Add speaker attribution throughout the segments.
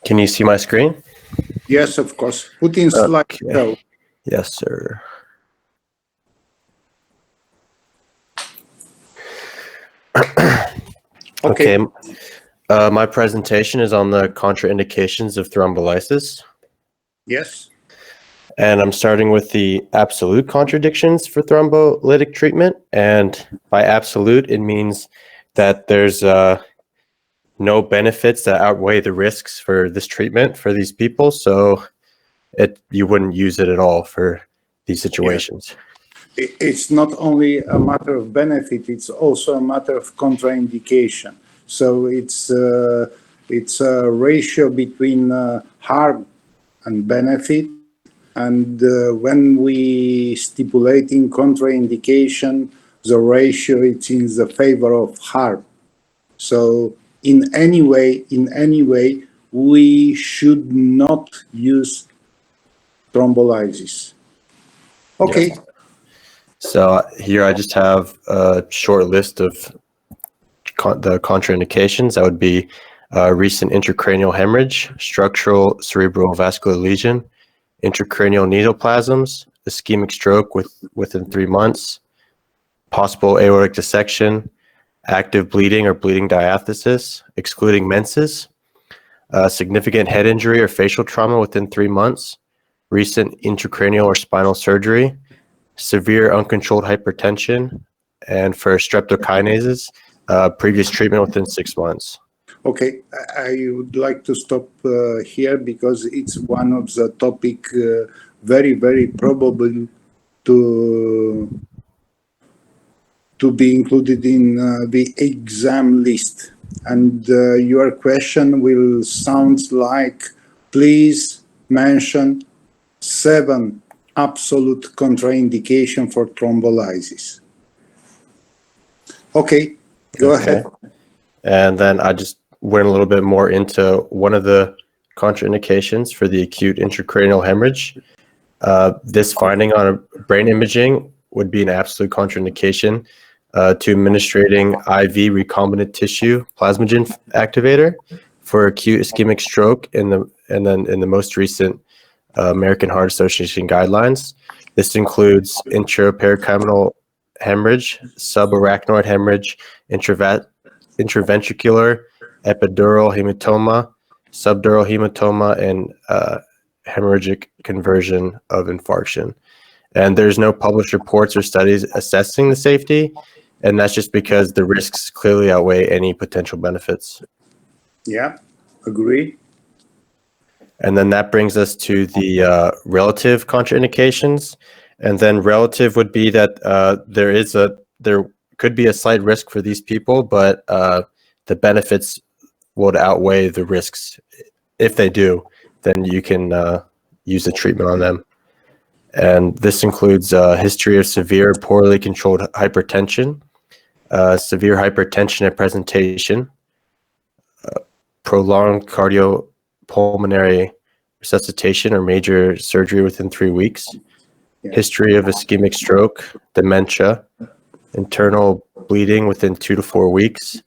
Speaker 1: Can you see my screen?
Speaker 2: Yes, of course. Put in slideshow.
Speaker 1: Okay. Yes, sir.
Speaker 2: Okay.
Speaker 1: My presentation is on the contraindications of thrombolysis.
Speaker 2: Yes.
Speaker 1: And I'm starting with the absolute contradictions for thrombolytic treatment. And by absolute, it means that there's no benefits that outweigh the risks for this treatment for these people. So you wouldn't use it at all for these situations.
Speaker 2: It's not only a matter of benefit, it's also a matter of contraindication. So it's a ratio between harm and benefit. And when we stipulate in contraindication, the ratio is in the favor of harm. So in any way, we should not use thrombolysis. Okay.
Speaker 1: Yes. So here I just have a short list of the contraindications. That would be recent intracranial hemorrhage, structural cerebral vascular lesion, intracranial needleplasms, ischemic stroke within 3 months, possible aortic dissection, active bleeding or bleeding diathesis, excluding menses, significant head injury or facial trauma within 3 months, recent intracranial or spinal surgery, severe uncontrolled hypertension, and for streptokinases, previous treatment within 6 months.
Speaker 2: Okay, I would like to stop here because it's one of the topic very, very probable to be included in the exam list. And your question will sound like, please mention 7 absolute contraindication for thrombolysis. Okay, go ahead.
Speaker 1: And then I just went a little bit more into one of the contraindications for the acute intracranial hemorrhage. This finding on a brain imaging would be an absolute contraindication to administering IV recombinant tissue plasmagen activator for acute ischemic stroke and then in the most recent American Heart Association guidelines. This includes intraperitoneal hemorrhage, subarachnoid hemorrhage, intraventricular epidural hematoma, subdural hematoma, and hemorrhagic conversion of infarction. And there's no published reports or studies assessing the safety, and that's just because the risks clearly outweigh any potential benefits.
Speaker 2: Yeah, agree.
Speaker 1: And then that brings us to the relative contraindications. And then relative would be that there could be a slight risk for these people, but the benefits would outweigh the risks. If they do, then you can use the treatment on them. And this includes a history of severe, poorly controlled hypertension, severe hypertension at presentation, prolonged cardiopulmonary resuscitation or major surgery within 3 weeks, history of ischemic stroke, dementia, internal bleeding within 2 to 4 weeks,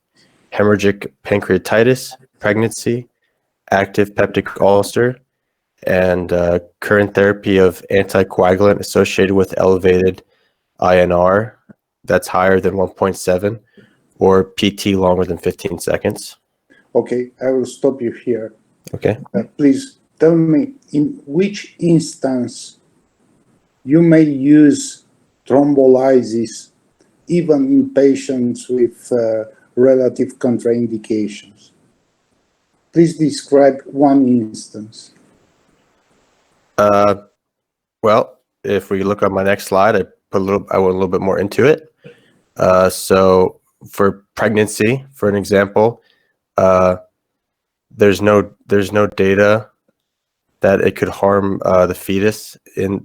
Speaker 1: hemorrhagic pancreatitis, pregnancy, active peptic ulcer, and current therapy of anticoagulant associated with elevated INR that's higher than 1.7 or PT longer than 15 seconds.
Speaker 2: Okay, I will stop you here.
Speaker 1: Okay.
Speaker 2: Please tell me in which instance you may use thrombolysis even in patients with relative contraindications. Please describe one instance.
Speaker 1: Well, if we look on my next slide, I went a little bit more into it. So for pregnancy, for an example, there's no data that it could harm the fetus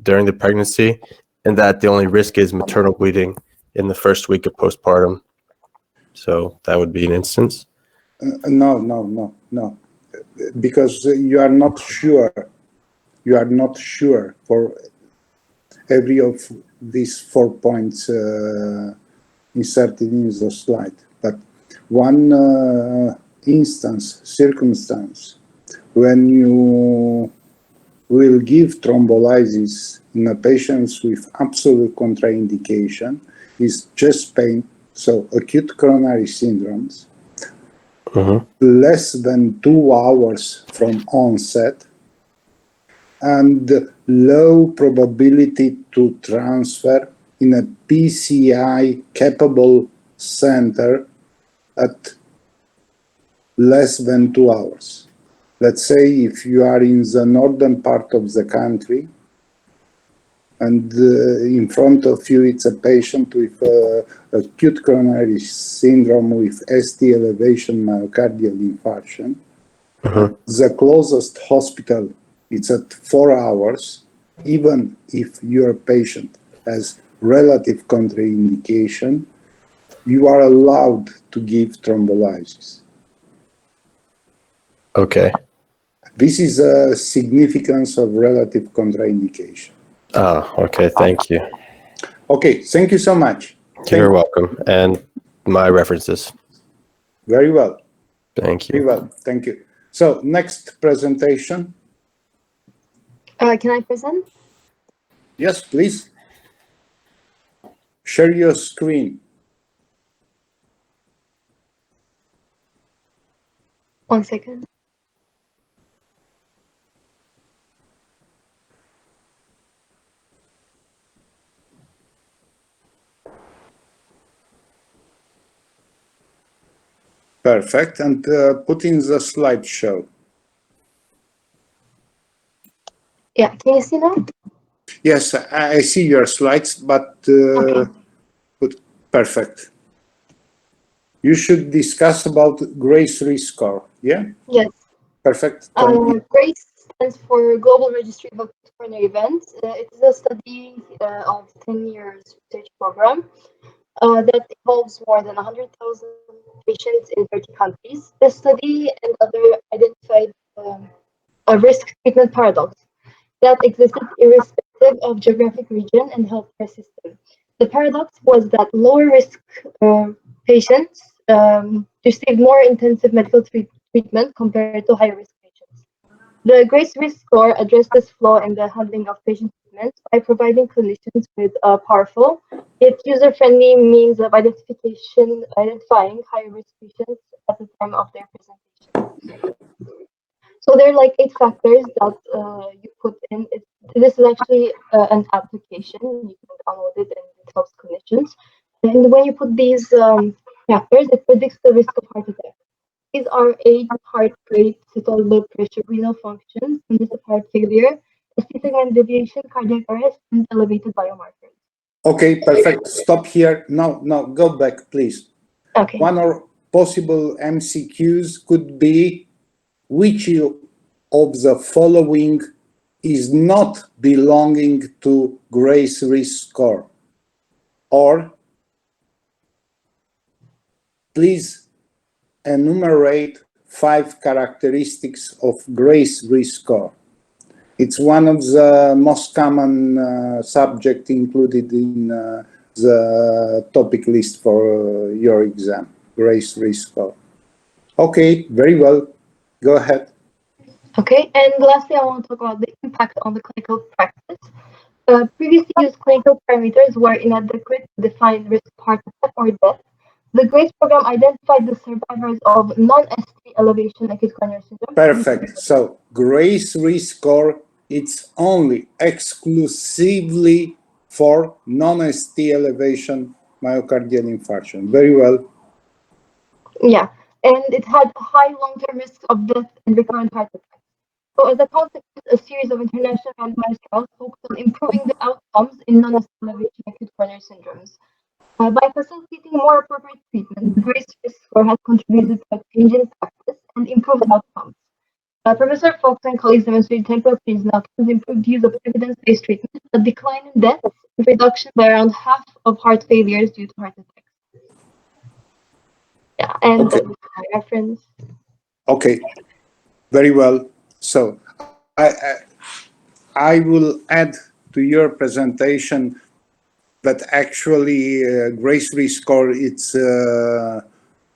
Speaker 1: during the pregnancy, and that the only risk is maternal bleeding in the first week of postpartum. So that would be an instance.
Speaker 2: No. Because you are not sure. You are not sure for every of these 4 points inserted in the slide. But one circumstance when you will give thrombolysis in a patients with absolute contraindication is chest pain, so acute coronary syndromes, less than 2 hours from onset, and low probability to transfer in a PCI capable center at less than 2 hours. Let's say if you are in the northern part of the country and in front of you it's a patient with acute coronary syndrome with ST elevation myocardial infarction, the closest hospital it's at 4 hours, even if your patient has relative contraindication, you are allowed to give thrombolysis.
Speaker 1: Okay.
Speaker 2: This is a significance of relative contraindication.
Speaker 1: Okay. Thank you.
Speaker 2: Okay, thank you so much.
Speaker 1: You're welcome. And my references.
Speaker 2: Very well.
Speaker 1: Thank
Speaker 2: Very
Speaker 1: you.
Speaker 2: well. Thank you. So next presentation.
Speaker 3: Can I present?
Speaker 2: Yes, please. Share your screen.
Speaker 3: One second.
Speaker 2: Perfect. And put in the slideshow.
Speaker 3: Yeah, can you see now?
Speaker 2: Yes, I see your slides, but
Speaker 3: Okay.
Speaker 2: perfect. You should discuss about GRACE-3 score. Yeah?
Speaker 3: Yes.
Speaker 2: Perfect.
Speaker 3: GRACE stands for Global Registry of Acute Coronary Events. It is a study of 10 years research program that involves more than 100,000 patients in 30 countries. The study and other identified a risk treatment paradox that existed irrespective of geographic region and healthcare system. The paradox was that lower risk patients received more intensive medical treatment compared to higher risk patients. The GRACE risk score addressed this flaw in the handling of patient treatment by providing clinicians with a powerful yet user-friendly means of identifying higher risk patients at the time of their presentation. So there are like 8 factors that you put in. This is actually an application. You can download it and it helps clinicians. And when you put these factors, it predicts the risk of heart attack. These are age, heart rate, systolic blood pressure, renal function, congestive heart failure, ST segment deviation, cardiac arrest, and elevated biomarkers.
Speaker 2: Okay, perfect. Stop here. No, go back, please.
Speaker 3: Okay.
Speaker 2: One or possible MCQs could be which of the following is not belonging to GRACE risk score? Or please enumerate 5 characteristics of GRACE risk score. It's one of the most common subject included in the topic list for your exam, GRACE risk score. Okay, very well. Go ahead.
Speaker 3: Okay, and lastly, I want to talk about the impact on the clinical practice. Previously used clinical parameters were inadequate to define risk of heart attack or death. The GRACE program identified the survivors of non-ST elevation acute coronary syndrome.
Speaker 2: Perfect. So GRACE risk score, it's only exclusively for non-ST elevation myocardial infarction. Very well.
Speaker 3: Yeah, and it had high long-term risks of death and recurrent heart attack. So as a consequence, a series of international randomized trials focused on improving the outcomes in non-ST elevation acute coronary syndromes. By facilitating more appropriate treatment, the GRACE risk score has contributed to a change in practice and improved outcomes. Professor Fox and colleagues demonstrated temporal change in outcomes, improved use of evidence-based treatment, a decline in deaths, and reduction by around half of heart failures due to heart attacks. Yeah, and
Speaker 2: Okay.
Speaker 3: that was my reference.
Speaker 2: Okay, very well. So I will add to your presentation that actually GRACE risk score it's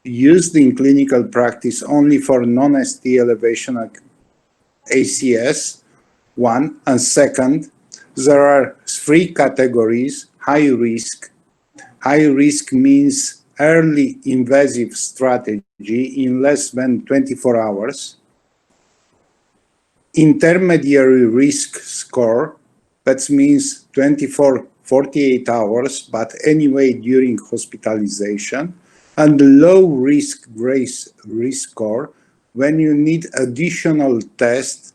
Speaker 2: used in clinical practice only for non-ST elevation ACS, one, and second, there are three categories: high risk. High risk means early invasive strategy in less than 24 hours. Intermediary risk score, that means 24, 48 hours, but anyway during hospitalization. And low risk risk score, when you need additional tests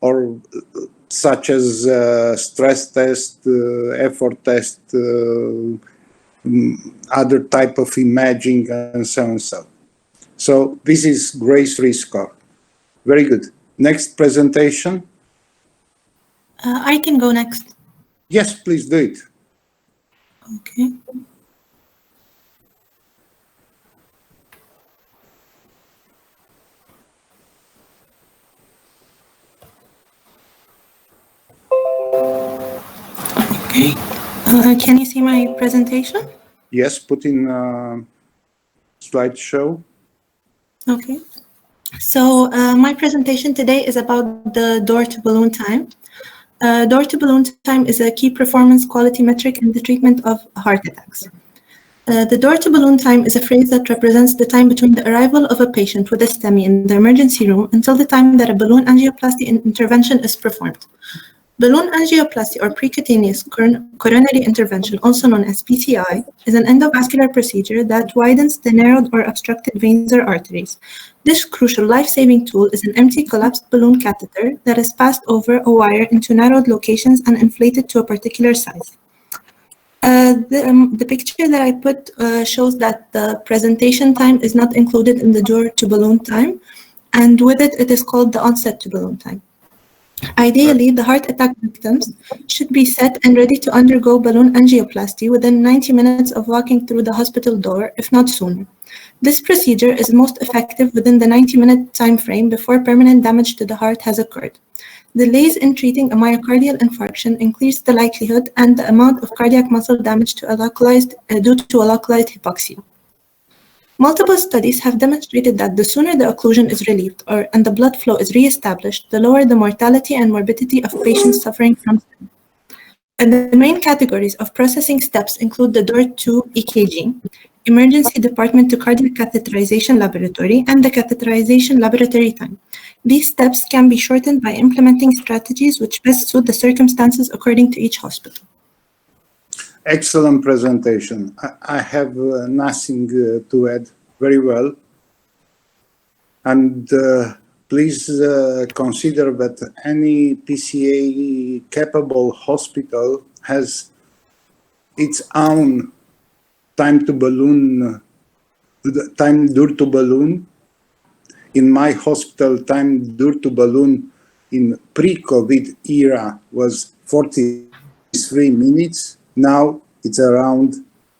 Speaker 2: or such as stress test, effort test, other type of imaging, and so on. So this is GRACE risk score. Very good. Next presentation.
Speaker 4: I can go next.
Speaker 2: Yes, please do it.
Speaker 4: Okay. Okay. Can you see my presentation?
Speaker 2: Yes, put in slideshow.
Speaker 4: Okay. So my presentation today is about the door-to-balloon time. Door-to-balloon time is a key performance quality metric in the treatment of heart attacks. The door-to-balloon time is a phrase that represents the time between the arrival of a patient with a STEMI in the emergency room until the time that a balloon angioplasty intervention is performed. Balloon angioplasty or percutaneous coronary intervention, also known as PCI, is an endovascular procedure that widens the narrowed or obstructed veins or arteries. This crucial life-saving tool is an empty collapsed balloon catheter that is passed over a wire into narrowed locations and inflated to a particular size. The picture that I put shows that the presentation time is not included in the door-to-balloon time, and with it, it is called the onset-to-balloon time. Ideally, the heart attack victims should be set and ready to undergo balloon angioplasty within 90 minutes of walking through the hospital door, if not sooner. This procedure is most effective within the 90-minute time frame before permanent damage to the heart has occurred. Delays in treating a myocardial infarction increase the likelihood and the amount of cardiac muscle damage due to a localized hypoxia. Multiple studies have demonstrated that the sooner the occlusion is relieved and the blood flow is reestablished, the lower the mortality and morbidity of patients suffering from STEMI. And the main categories of processing steps include the door-to EKG, emergency department to cardiac catheterization laboratory, and the catheterization laboratory time. These steps can be shortened by implementing strategies which best suit the circumstances according to each hospital.
Speaker 2: Excellent presentation. I have nothing to add. Very well. And please consider that any PCA capable hospital has its own time to balloon, time door to balloon. In my hospital, time door to balloon in pre-COVID era was 43 minutes. Now it's around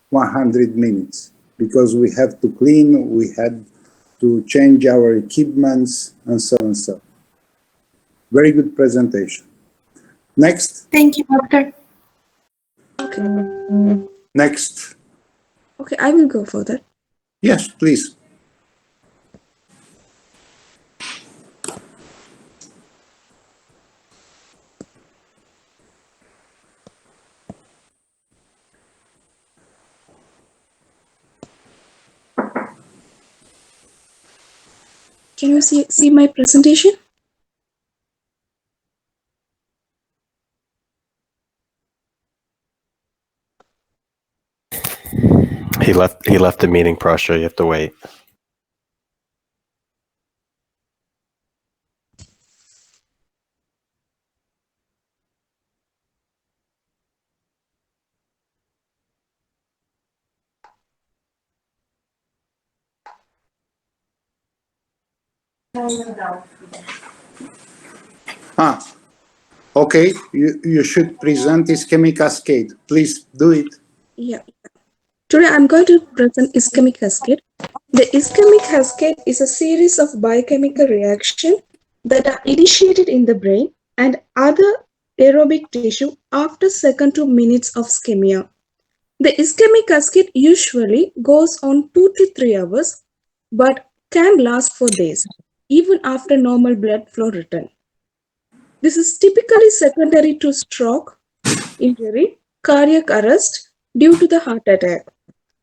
Speaker 2: 100 minutes because we have to clean, we had to change our equipments, and so on. So, very good presentation. Next.
Speaker 4: Thank you, doctor.
Speaker 5: Okay.
Speaker 2: Next.
Speaker 5: Okay, I will go further.
Speaker 2: Yes, please.
Speaker 5: Can you see my presentation?
Speaker 1: He left the meeting, Prasha. You have to wait.
Speaker 2: Okay, you should present ischemic cascade. Please do it.
Speaker 5: Yeah. Today I'm going to present ischemic cascade. The ischemic cascade is a series of biochemical reactions that are initiated in the brain and other aerobic tissue after second to minutes of ischemia. The ischemic cascade usually goes on 2 to 3 hours, but can last for days, even after normal blood flow return. This is typically secondary to stroke, injury, cardiac arrest due to the heart attack.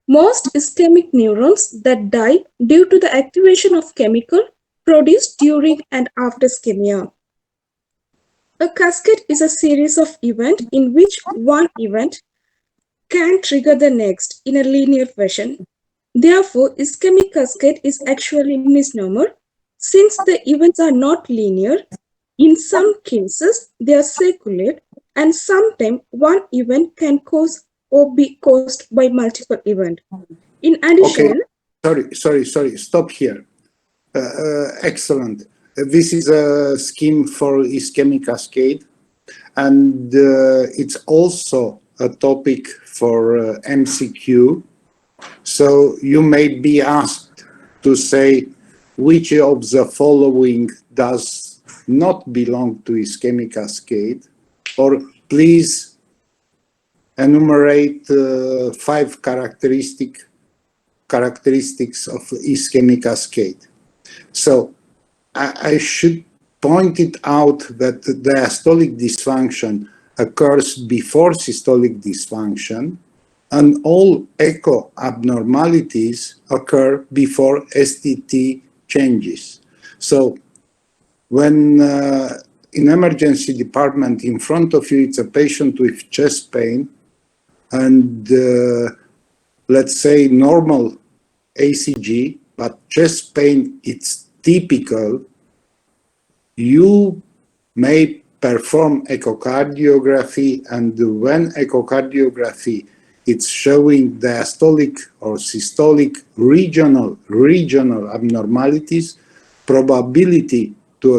Speaker 5: Most ischemic neurons that die due to the activation of chemical produced during and after ischemia. A cascade is a series of events in which one event can trigger the next in a linear fashion. Therefore, ischemic cascade is actually a misnomer since the events are not linear. In some cases, they are circular, and sometimes one event can cause or be caused by multiple events. In addition,
Speaker 2: Sorry. Stop here. Excellent. This is a scheme for ischemic cascade, and it's also a topic for MCQ. So you may be asked to say which of the following does not belong to ischemic cascade, or please enumerate 5 characteristics of ischemic cascade. So I should point it out that the diastolic dysfunction occurs before systolic dysfunction, and all echo abnormalities occur before STT changes. So when in emergency department in front of you, it's a patient with chest pain and let's say normal ACG, but chest pain, it's typical, you may perform echocardiography, and when echocardiography it's showing diastolic or systolic regional abnormalities, probability to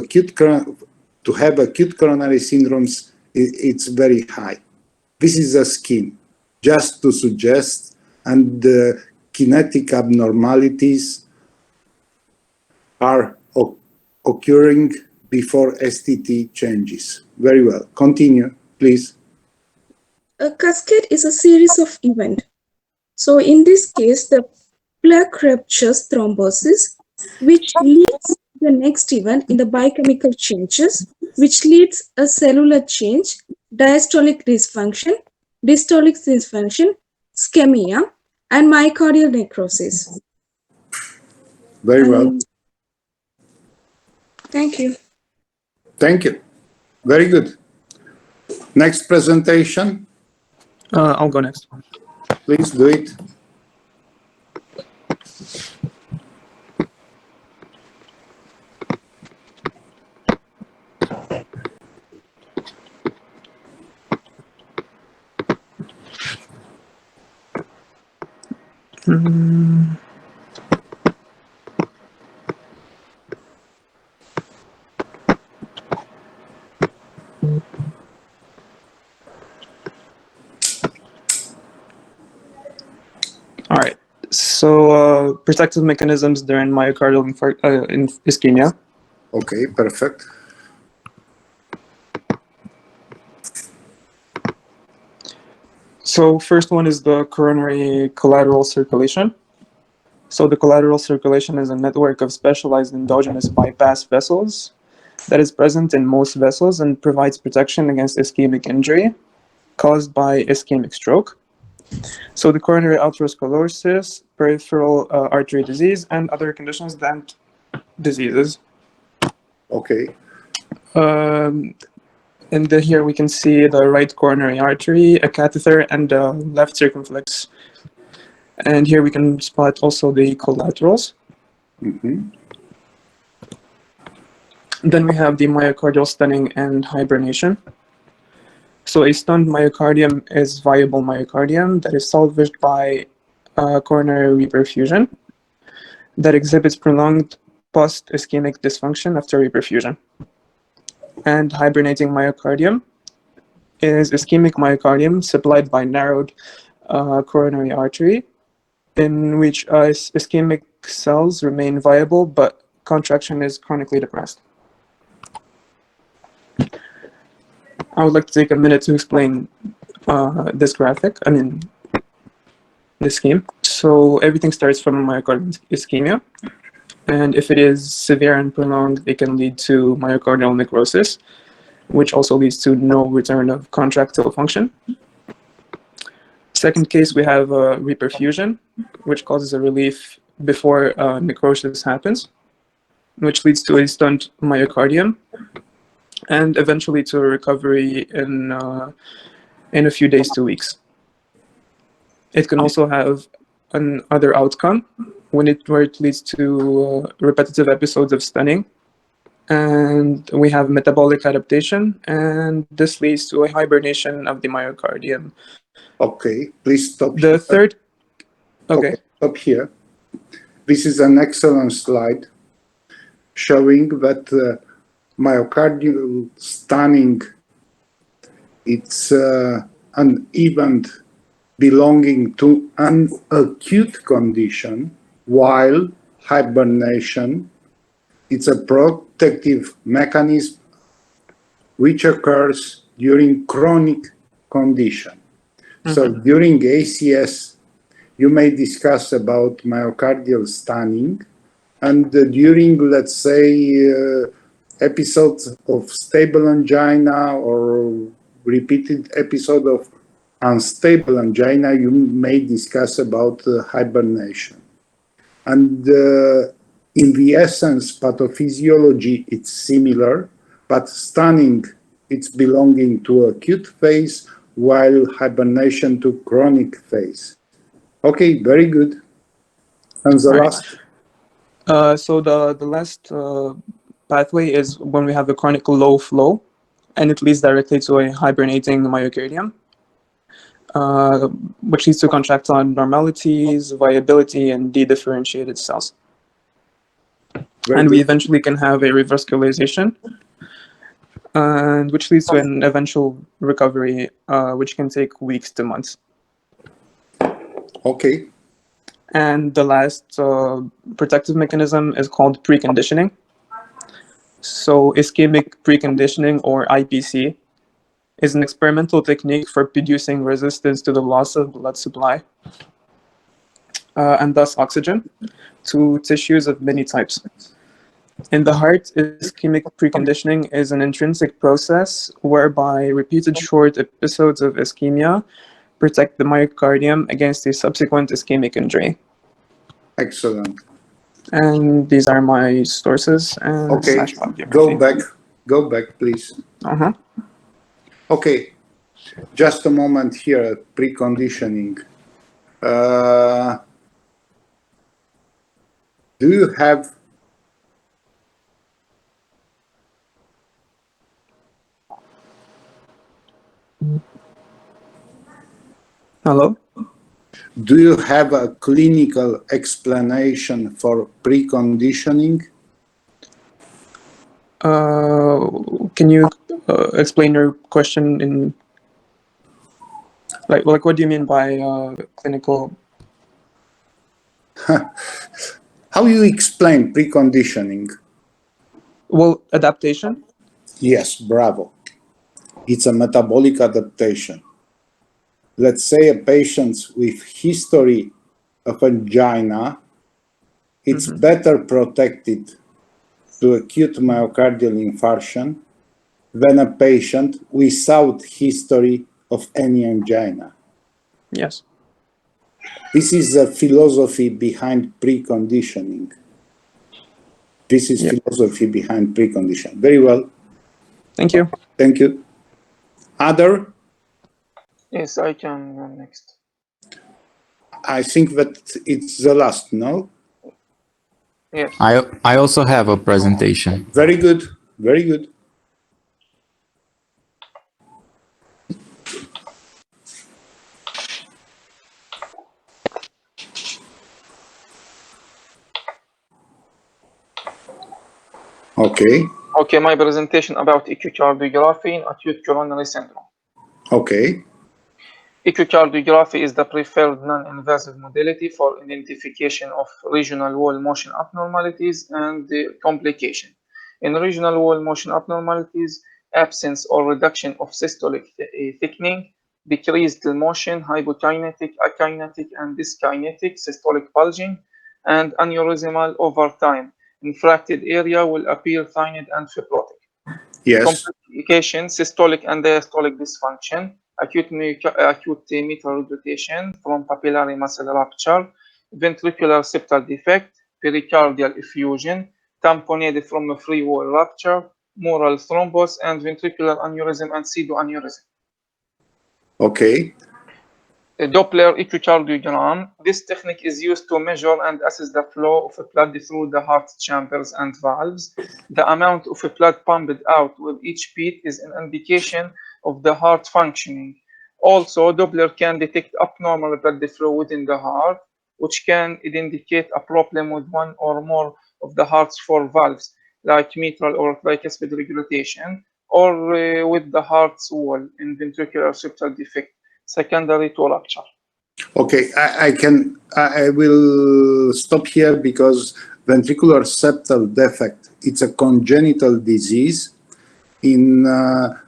Speaker 2: have acute coronary syndromes, it's very high. This is a scheme just to suggest, and the kinetic abnormalities are occurring before STT changes. Very well. Continue, please.
Speaker 5: a cascade is a series of events. So in this case, the plaque ruptures thrombosis, which leads to the next event in the biochemical changes, which leads a cellular change, diastolic dysfunction, systolic dysfunction, ischemia, and myocardial necrosis.
Speaker 2: Very well.
Speaker 5: Thank you.
Speaker 2: Thank you. Very good. Next presentation,
Speaker 6: I'll go next.
Speaker 2: please do it.
Speaker 6: All right. So protective mechanisms during myocardial ischemia.
Speaker 2: Okay, perfect.
Speaker 6: So first one is the coronary collateral circulation. So the collateral circulation is a network of specialized endogenous bypass vessels that is present in most vessels and provides protection against ischemic injury caused by ischemic stroke. So the coronary atherosclerosis, peripheral artery disease, and other conditions and diseases.
Speaker 2: Okay.
Speaker 6: And here we can see the right coronary artery, a catheter, and a left circumflex. And here we can spot also the collaterals.
Speaker 2: Mhm.
Speaker 6: Then we have the myocardial stunning and hibernation. So a stunned myocardium is viable myocardium that is salvaged by coronary reperfusion that exhibits prolonged post-ischemic dysfunction after reperfusion. And hibernating myocardium is ischemic myocardium supplied by narrowed coronary artery, in which ischemic cells remain viable, but contraction is chronically depressed. I would like to take a minute to explain this graphic, this scheme. So everything starts from myocardial ischemia. And if it is severe and prolonged, it can lead to myocardial necrosis. which also leads to no return of contractile function. Second case, we have reperfusion, which causes a relief before necrosis happens, which leads to a stunned myocardium, and eventually to a recovery in a few days to weeks. It can also have another outcome where it leads to repetitive episodes of stunning, and we have metabolic adaptation, and this leads to a hibernation of the myocardium.
Speaker 2: Okay, please stop
Speaker 6: The
Speaker 2: here.
Speaker 6: third, okay.
Speaker 2: Stop here. This is an excellent slide showing that myocardial stunning, it's an event belonging to an acute condition, while hibernation, it's a protective mechanism which occurs during chronic condition. So during ACS, you may discuss about myocardial stunning, and during, let's say, episodes of stable angina or repeated episode of unstable angina, you may discuss about hibernation. And in the essence, pathophysiology, it's similar, but stunning, it's belonging to acute phase, while hibernation to chronic phase. Okay, very good. And the
Speaker 6: Right.
Speaker 2: last?
Speaker 6: So the last pathway is when we have a chronic low flow, and it leads directly to a hibernating myocardium, which leads to contractile abnormalities, viability, and dedifferentiated cells.
Speaker 2: Very
Speaker 6: And we
Speaker 2: good.
Speaker 6: eventually can have a revascularization, and which leads to an eventual recovery, which can take weeks to months.
Speaker 2: Okay,
Speaker 6: And the last protective mechanism is called preconditioning. So ischemic preconditioning, or IPC, is an experimental technique for producing resistance to the loss of blood supply, and thus oxygen, to tissues of many types. In the heart, ischemic preconditioning is an intrinsic process whereby repeated short episodes of ischemia protect the myocardium against a subsequent ischemic injury.
Speaker 2: excellent.
Speaker 6: And these are my sources and
Speaker 2: Okay,
Speaker 6: slash bibliography.
Speaker 2: go back, please.
Speaker 6: Uh-huh.
Speaker 2: Okay, just a moment here, preconditioning. Do you have
Speaker 6: Hello?
Speaker 2: Do you have a clinical explanation for preconditioning?
Speaker 6: Can you explain your question in like what do you mean by clinical?
Speaker 2: How you explain preconditioning?
Speaker 6: Well, adaptation.
Speaker 2: Yes, bravo. It's a metabolic adaptation. Let's say a patient with history of angina, it's better protected to acute myocardial infarction than a patient without history of any angina.
Speaker 6: Yes.
Speaker 2: This is the philosophy behind preconditioning. This is philosophy behind preconditioning. Very well.
Speaker 6: Thank you.
Speaker 2: Thank you. Other?
Speaker 7: Yes, I can go next.
Speaker 2: I think that it's the last, no?
Speaker 7: Yes.
Speaker 8: I also have a presentation.
Speaker 2: Very good. Very good. Okay.
Speaker 7: Okay, my presentation about echocardiography in acute coronary syndrome.
Speaker 2: Okay.
Speaker 7: Echocardiography is the preferred non-invasive modality for identification of regional wall motion abnormalities and complication. In regional wall motion abnormalities, absence or reduction of systolic thickening, decreased motion, hypokinetic, akinetic, and dyskinetic systolic bulging, and aneurysmal over time. Infracted area will appear thined and fibrotic.
Speaker 2: Yes.
Speaker 7: Complication, systolic and diastolic dysfunction, acute mitral regurgitation from papillary muscle rupture, ventricular septal defect, pericardial effusion, tamponade from a free wall rupture, mural thrombus, and ventricular aneurysm and pseudoaneurysm.
Speaker 2: Okay.
Speaker 7: A Doppler echocardiogram. This technique is used to measure and assess the flow of blood through the heart chambers and valves. The amount of blood pumped out with each beat is an indication of the heart functioning. Also, Doppler can detect abnormal blood flow within the heart, which can indicate a problem with one or more of the heart's four valves, like mitral or tricuspid regurgitation, or with the heart's wall in ventricular septal defect secondary to rupture.
Speaker 2: Okay, I will stop here because ventricular septal defect, it's a congenital disease. In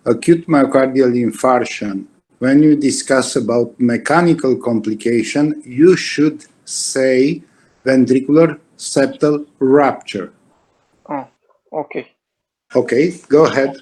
Speaker 2: acute myocardial infarction, when you discuss about mechanical complication, you should say ventricular septal rupture.
Speaker 7: Oh, okay.
Speaker 2: Okay, go ahead.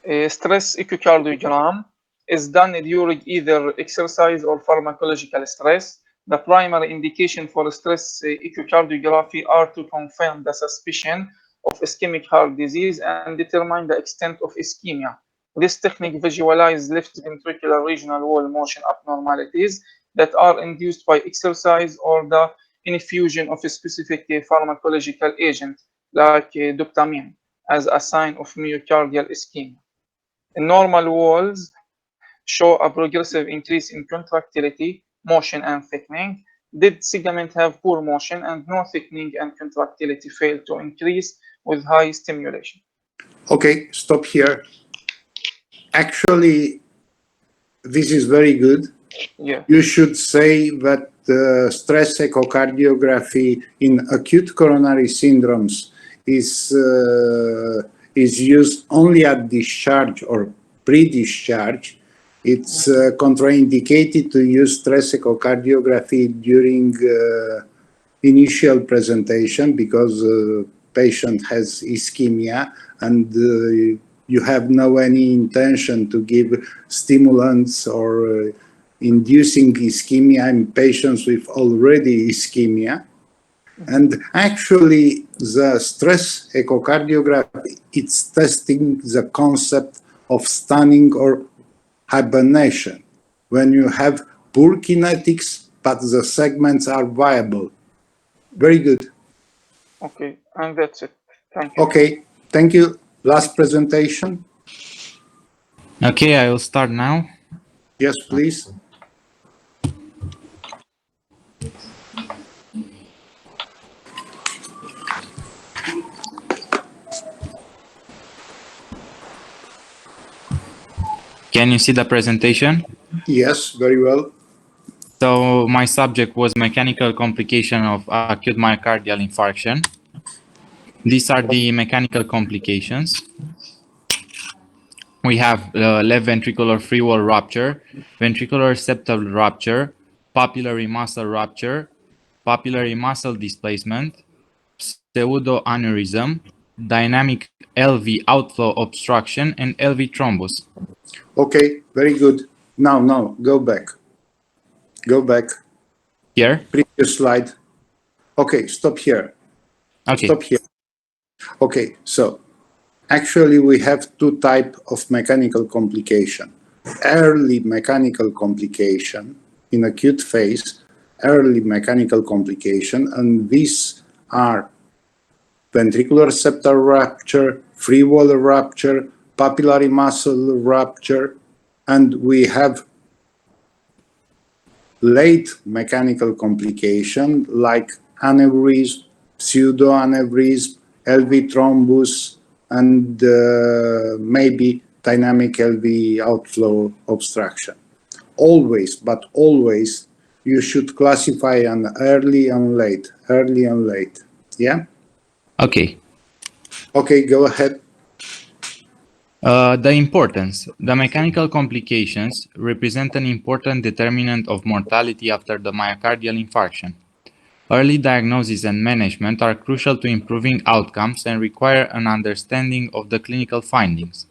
Speaker 7: A stress echocardiogram is done during either exercise or pharmacological stress. The primary indication for stress echocardiography are to confirm the suspicion of ischemic heart disease and determine the extent of ischemia. This technique visualizes left ventricular regional wall motion abnormalities that are induced by exercise or the infusion of a specific pharmacological agent like dopamine as a sign of myocardial ischemia. In normal walls show a progressive increase in contractility, motion, and thickening. Dead segment have poor motion and no thickening, and contractility fail to increase with high stimulation.
Speaker 2: Okay, stop here. Actually, this is very good.
Speaker 7: Yeah.
Speaker 2: You should say that stress echocardiography in acute coronary syndromes is used only at discharge or pre-discharge. It's contraindicated to use stress echocardiography during initial presentation because patient has ischemia and you have no any intention to give stimulants or inducing ischemia in patients with already ischemia. And actually, the stress echocardiography, it's testing the concept of stunning or hibernation, when you have poor kinetics, but the segments are viable. Very good.
Speaker 7: Okay, and that's it. Thank you.
Speaker 2: Okay, thank you. Last presentation.
Speaker 8: Okay, I will start now.
Speaker 2: Yes, please.
Speaker 8: Can you see the presentation?
Speaker 2: Yes, very well.
Speaker 8: So my subject was mechanical complication of acute myocardial infarction. These are the mechanical complications. We have left ventricular free wall rupture, ventricular septal rupture, papillary muscle rupture, papillary muscle displacement, pseudoaneurysm, dynamic LV outflow obstruction, and LV thrombus.
Speaker 2: Okay, very good. Now, go back. Go back.
Speaker 8: Here?
Speaker 2: Previous slide. Okay, stop here.
Speaker 8: Okay.
Speaker 2: Stop here. Okay, so actually we have two types of mechanical complication. Early mechanical complication in acute phase, early mechanical complication, and these are ventricular septal rupture, free wall rupture, papillary muscle rupture, and we have late mechanical complication like aneurysm, pseudoaneurysm, LV thrombus, and maybe dynamic LV outflow obstruction. Always, but always, you should classify an early and late, yeah?
Speaker 8: Okay.
Speaker 2: Okay, go ahead.
Speaker 8: The importance. The mechanical complications represent an important determinant of mortality after the myocardial infarction. Early diagnosis and management are crucial to improving outcomes and require an understanding of the clinical findings.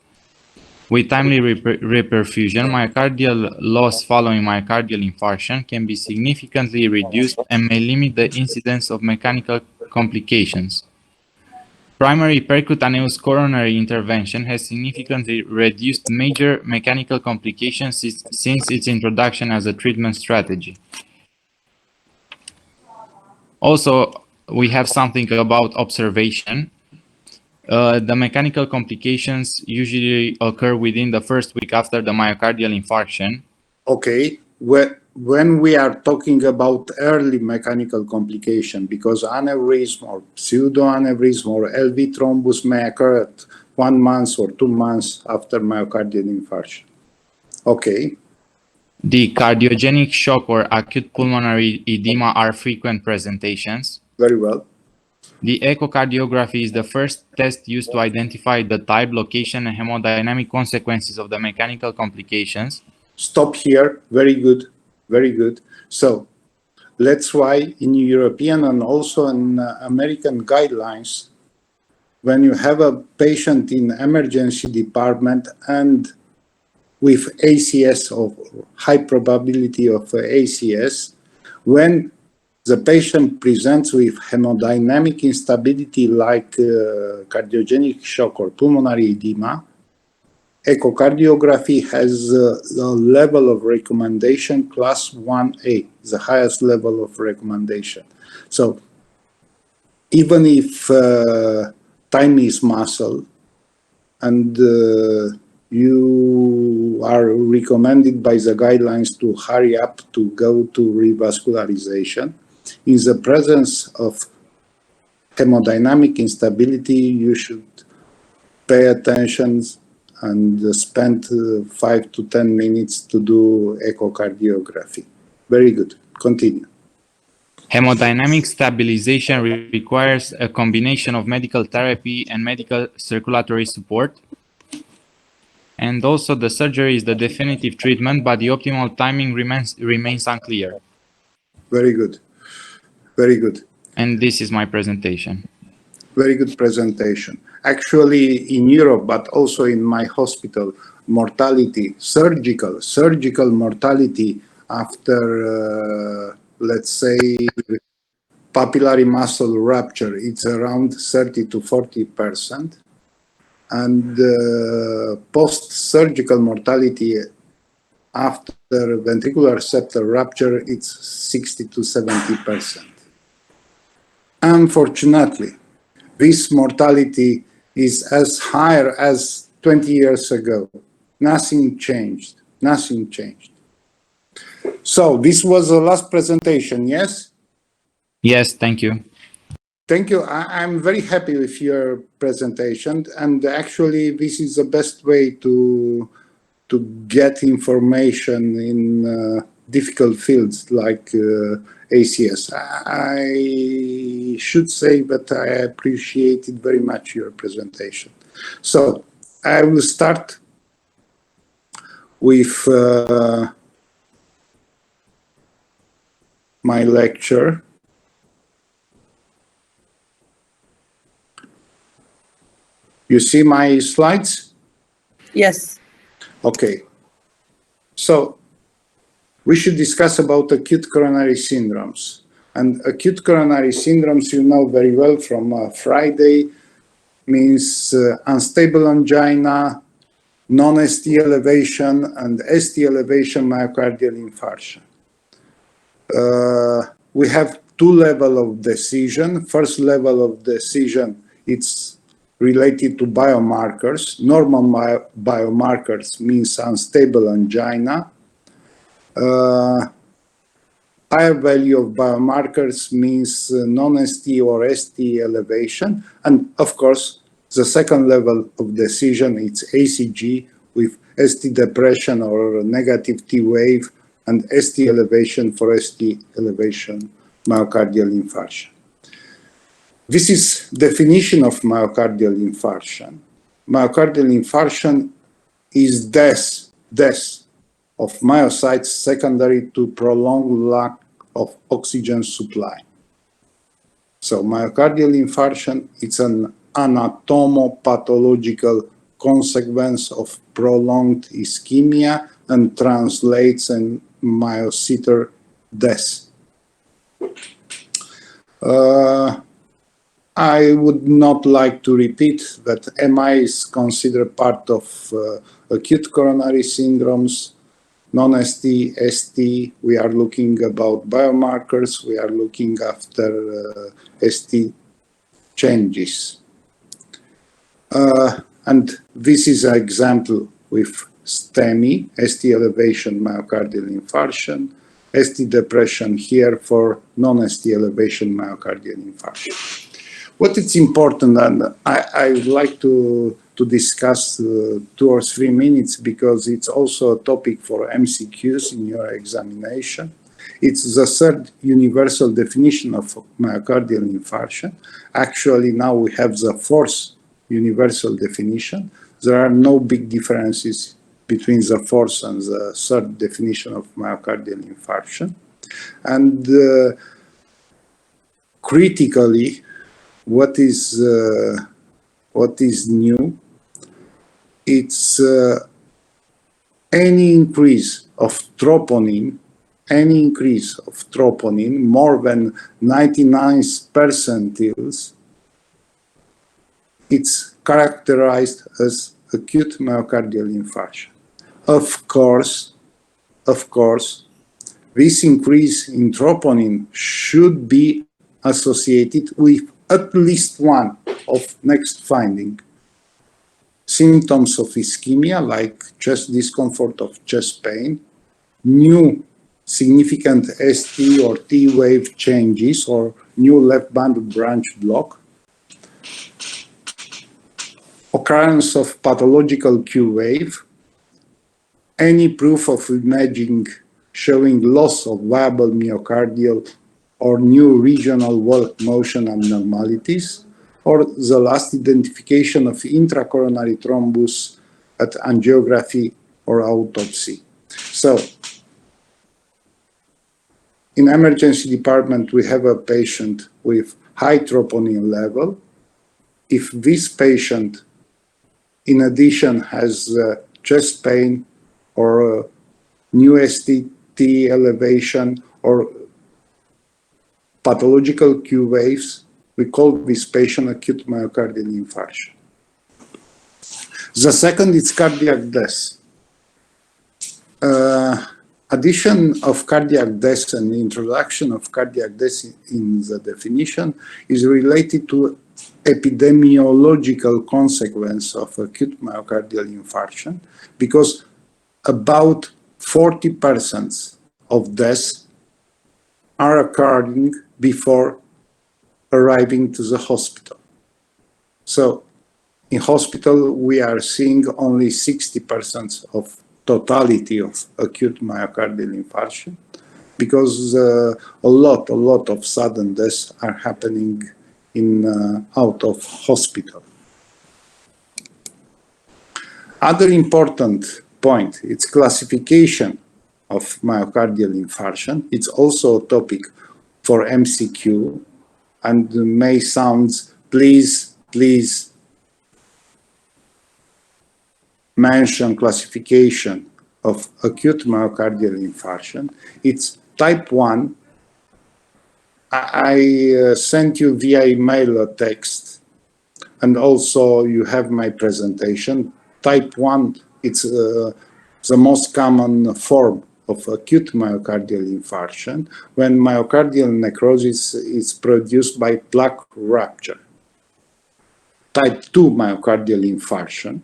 Speaker 8: With timely reperfusion, myocardial loss following myocardial infarction can be significantly reduced and may limit the incidence of mechanical complications. Primary percutaneous coronary intervention has significantly reduced major mechanical complications since its introduction as a treatment strategy. Also, we have something about observation. The mechanical complications usually occur within the first week after the myocardial infarction.
Speaker 2: Okay, when we are talking about early mechanical complication, because aneurysm or pseudoaneurysm or LV thrombus may occur at 1 month or 2 months after myocardial infarction. Okay,
Speaker 8: The cardiogenic shock or acute pulmonary edema are frequent presentations.
Speaker 2: very well.
Speaker 8: The echocardiography is the first test used to identify the type, location, and hemodynamic consequences of the mechanical complications.
Speaker 2: Stop here. Very good. Very good. So that's why in European and also in American guidelines, when you have a patient in emergency department and with ACS or high probability of ACS, when the patient presents with hemodynamic instability like cardiogenic shock or pulmonary edema, echocardiography has a level of recommendation class 1A, the highest level of recommendation. So even if time is muscle and you are recommended by the guidelines to hurry up to go to revascularization, in the presence of hemodynamic instability, you should pay attention and spend 5 to 10 minutes to do echocardiography. Very good. Continue.
Speaker 8: Hemodynamic stabilization requires a combination of medical therapy and medical circulatory support. And also the surgery is the definitive treatment, but the optimal timing remains unclear.
Speaker 2: Very good. Very good.
Speaker 8: And this is my presentation.
Speaker 2: Very good presentation. Actually, in Europe, but also in my hospital, mortality, surgical mortality after, let's say, papillary muscle rupture, it's around 30 to 40%. And post-surgical mortality after ventricular septal rupture, it's 60 to 70%. Unfortunately, this mortality is as high as 20 years ago. Nothing changed. Nothing changed. So this was the last presentation, yes?
Speaker 8: Yes, thank you.
Speaker 2: Thank you. I'm very happy with your presentation. And actually, this is the best way to get information in difficult fields like ACS. I should say that I appreciated very much your presentation. So I will start with my lecture. You see my slides?
Speaker 9: Yes.
Speaker 2: Okay. So we should discuss about acute coronary syndromes. And acute coronary syndromes, you know very well from Friday, means unstable angina, non-ST elevation, and ST elevation myocardial infarction. We have 2 levels of decision. First level of decision, it's related to biomarkers. Normal biomarkers means unstable angina. Higher value of biomarkers means non-ST or ST elevation. And of course, the second level of decision, it's ACG with ST depression or negative T wave and ST elevation for ST elevation myocardial infarction. This is definition of myocardial infarction. Myocardial infarction is death of myocytes secondary to prolonged lack of oxygen supply. So myocardial infarction, it's an anatomopathological consequence of prolonged ischemia and translates in myocytic death. I would not like to repeat that MI is considered part of acute coronary syndromes, non-ST, ST. We are looking about biomarkers. We are looking after ST changes. And this is an example with STEMI, ST elevation myocardial infarction, ST depression here for non-ST elevation myocardial infarction. What is important, and I would like to discuss 2 or 3 minutes because it's also a topic for MCQs in your examination. It's the third universal definition of myocardial infarction. Actually, now we have the 4th universal definition. There are no big differences between the 4th and the 3rd definition of myocardial infarction. And critically, what is new? It's any increase of troponin, more than 99 percentiles, it's characterized as acute myocardial infarction. Of course, this increase in troponin should be associated with at least one of next finding. Symptoms of ischemia like chest discomfort of chest pain, new significant ST or T wave changes or new left bundle branch block, occurrence of pathological Q wave, any proof of imaging showing loss of viable myocardial or new regional wall motion abnormalities, or the last identification of intracoronary thrombus at angiography or autopsy. So, in emergency department, we have a patient with high troponin level. If this patient, in addition, has chest pain or new ST elevation or pathological Q waves, we call this patient acute myocardial infarction. The second is cardiac death. Addition of cardiac death and introduction of cardiac death in the definition is related to epidemiological consequence of acute myocardial infarction because about 40% of deaths are occurring before arriving to the hospital. So in hospital, we are seeing only 60% of totality of acute myocardial infarction because a lot of sudden deaths are happening in out of hospital. Other important point, it's classification of myocardial infarction. It's also a topic for MCQ and may sound, please mention classification of acute myocardial infarction. It's type 1. I sent you via email a text, and also you have my presentation. Type 1, it's the most common form of acute myocardial infarction when myocardial necrosis is produced by plaque rupture. Type 2 myocardial infarction,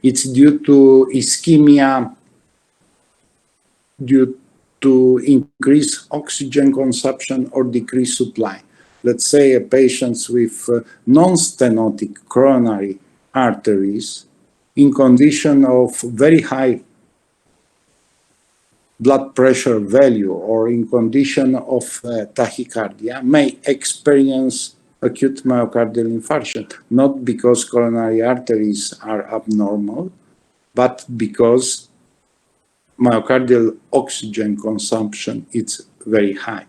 Speaker 2: it's due to ischemia due to increased oxygen consumption or decreased supply. Let's say a patient with non-stenotic coronary arteries in condition of very high blood pressure value or in condition of tachycardia may experience acute myocardial infarction, not because coronary arteries are abnormal, but because myocardial oxygen consumption is very high.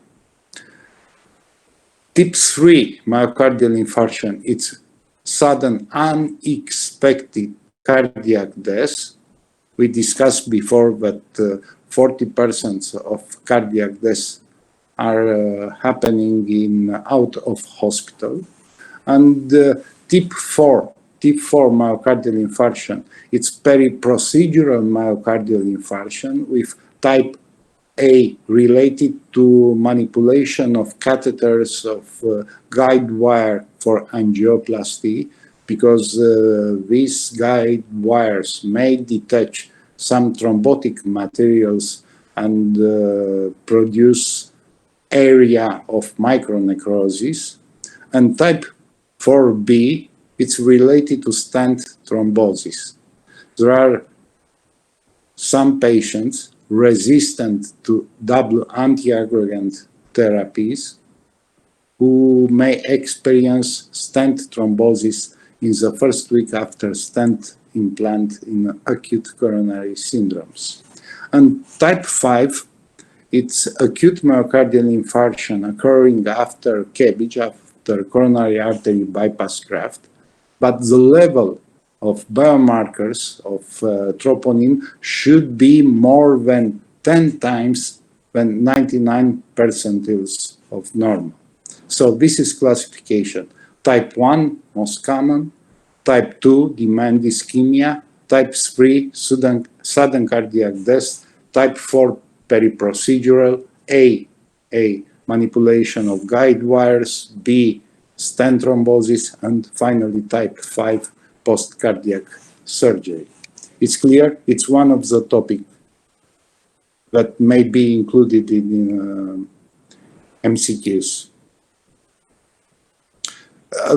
Speaker 2: Type 3 myocardial infarction, it's sudden unexpected cardiac death. We discussed before that 40% of cardiac deaths are happening in out of hospital. And type 4 myocardial infarction, it's periprocedural myocardial infarction with type A related to manipulation of catheters of guide wire for angioplasty, because these guide wires may detach some thrombotic materials and produce area of micronecrosis. And type 4B, it's related to stent thrombosis. There are some patients resistant to double antiaggregant therapies who may experience stent thrombosis in the first week after stent implant in acute coronary syndromes. And type 5, it's acute myocardial infarction occurring after CABG, after coronary artery bypass graft, but the level of biomarkers of troponin should be more than 10 times than 99 percentiles of normal. So this is classification. Type 1, most common. Type 2, demand ischemia. Type 3, sudden cardiac death. Type 4, periprocedural. A, manipulation of guide wires. B, stent thrombosis. And finally, type 5, post-cardiac surgery. It's clear, it's one of the topics that may be included in MCQs.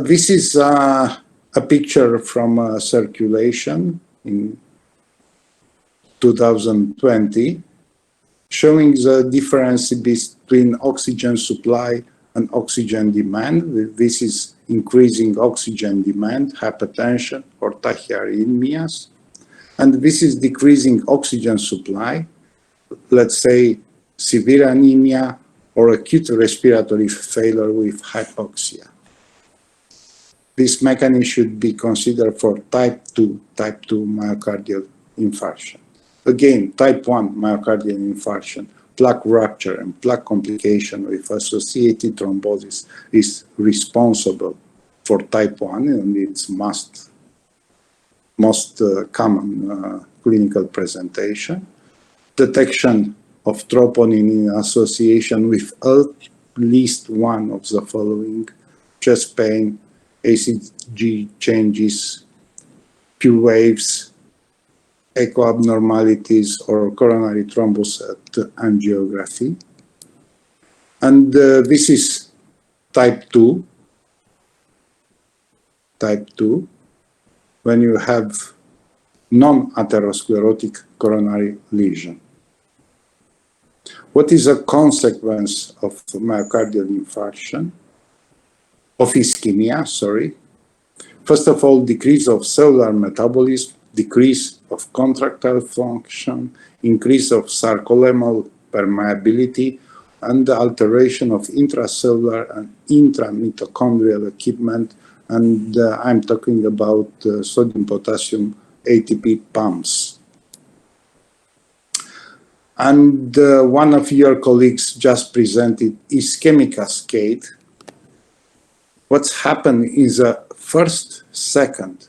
Speaker 2: This is a picture from circulation in 2020, showing the difference between oxygen supply and oxygen demand. This is increasing oxygen demand, hypertension or tachyarrhythmias. And this is decreasing oxygen supply, let's say severe anemia or acute respiratory failure with hypoxia. This mechanism should be considered for type 2 myocardial infarction. Again, type 1 myocardial infarction, plaque rupture and plaque complication with associated thrombosis is responsible for type 1, and it's most common clinical presentation. Detection of troponin in association with at least one of the following: chest pain, ACG changes, Q waves, echo abnormalities, or coronary thrombus at angiography. And this is type 2. Type 2, when you have non-atherosclerotic coronary lesion. What is a consequence of myocardial infarction? Of ischemia, sorry. First of all, decrease of cellular metabolism, decrease of contractile function, increase of sarcolemmal permeability, and the alteration of intracellular and intramitochondrial equipment. And I'm talking about sodium-potassium ATP pumps. And one of your colleagues just presented ischemic cascade. What's happened is a first second,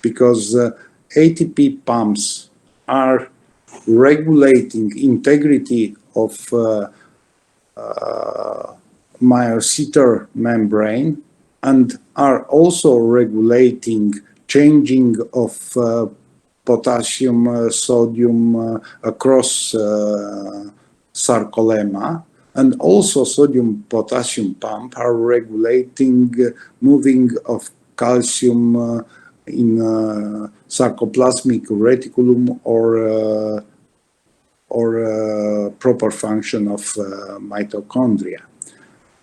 Speaker 2: because ATP pumps are regulating integrity of myositor membrane and are also regulating changing of potassium, sodium across sarcolemma. And also sodium-potassium pump are regulating moving of calcium in sarcoplasmic reticulum or proper function of mitochondria.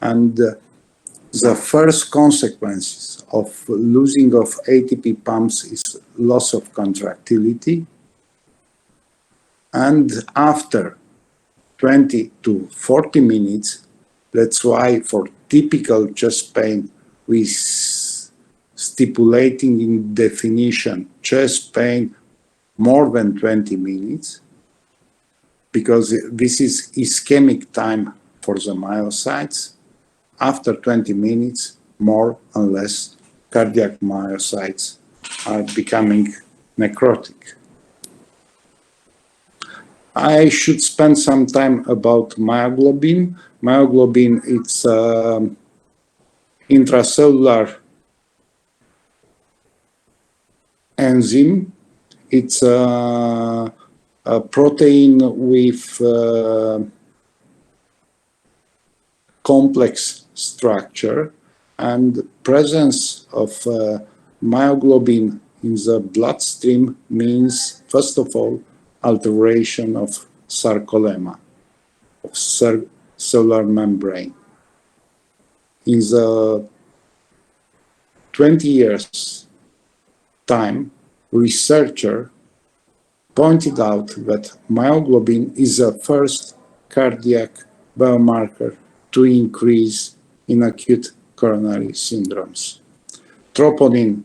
Speaker 2: And the first consequences of losing of ATP pumps is loss of contractility. And after 20 to 40 minutes, That's why for typical chest pain, we stipulating in definition chest pain more than 20 minutes, because this is ischemic time for the myocytes. After 20 minutes, more and less cardiac myocytes are becoming necrotic. I should spend some time about myoglobin. Myoglobin, it's intracellular enzyme. It's a protein with complex structure, and presence of myoglobin in the bloodstream means, first of all, alteration of sarcolemma, of cellular membrane. In the 20 years time, researcher pointed out that myoglobin is the first cardiac biomarker to increase in acute coronary syndromes. Troponin,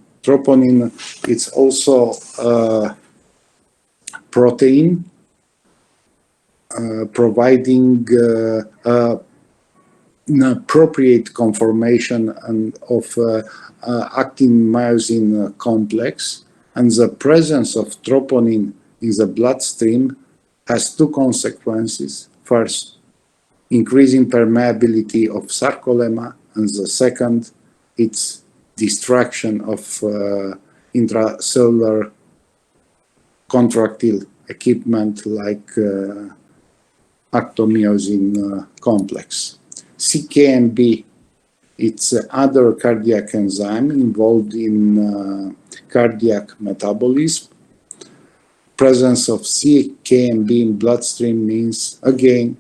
Speaker 2: it's also a protein providing an appropriate conformation of actin-myosin complex, and the presence of troponin in the bloodstream has two consequences. First, increasing permeability of sarcolemma, and the second, its destruction of intracellular contractile equipment like actomyosin complex. CKMB, it's other cardiac enzyme involved in cardiac metabolism. Presence of CKMB in bloodstream means, again,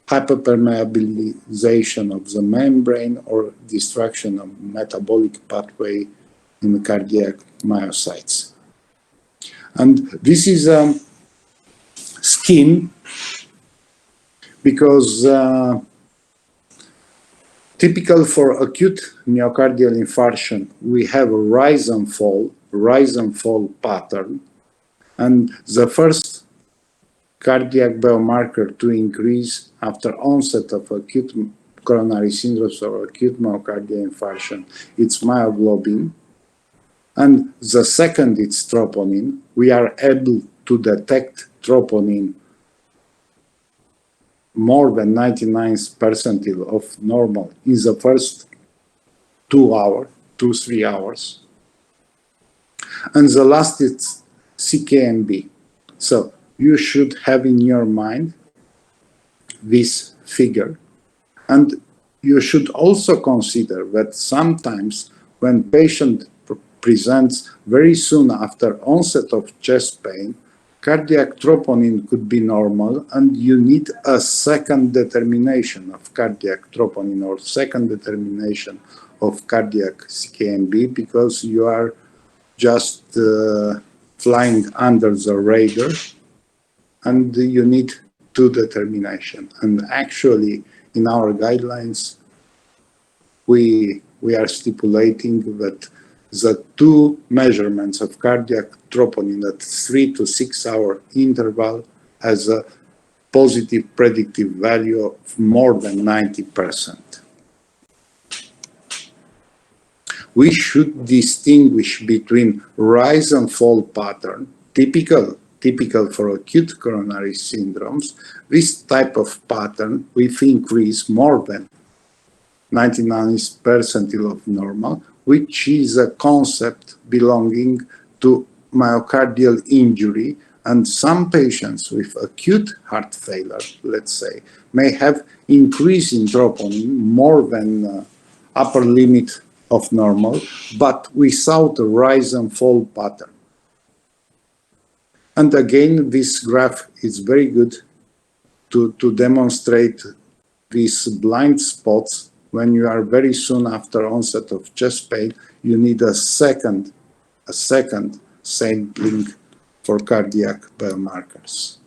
Speaker 2: hyperpermeabilization of the membrane or destruction of metabolic pathway in the cardiac myocytes. And this is a scheme because typical for acute myocardial infarction, we have a rise and fall pattern, and the first cardiac biomarker to increase after onset of acute coronary syndrome or acute myocardial infarction, it's myoglobin. And the second, it's troponin. We are able to detect troponin more than 99th percentile of normal in the first 2-3 hours. And the last is CKMB. So you should have in your mind this figure. And you should also consider that sometimes when patient presents very soon after onset of chest pain, cardiac troponin could be normal, and you need a second determination of cardiac troponin or second determination of cardiac CKMB, because you are just flying under the radar, and you need two determination. And actually, in our guidelines, we are stipulating that the two measurements of cardiac troponin at 3 to 6 hour interval has a positive predictive value of more than 90%. We should distinguish between rise and fall pattern, typical for acute coronary syndromes. This type of pattern with increase more than 99th percentile of normal, which is a concept belonging to myocardial injury, and some patients with acute heart failure, let's say, may have increase in troponin more than upper limit of normal, but without a rise and fall pattern. And again, this graph is very good to demonstrate these blind spots. When you are very soon after onset of chest pain, you need a second sampling for cardiac biomarkers.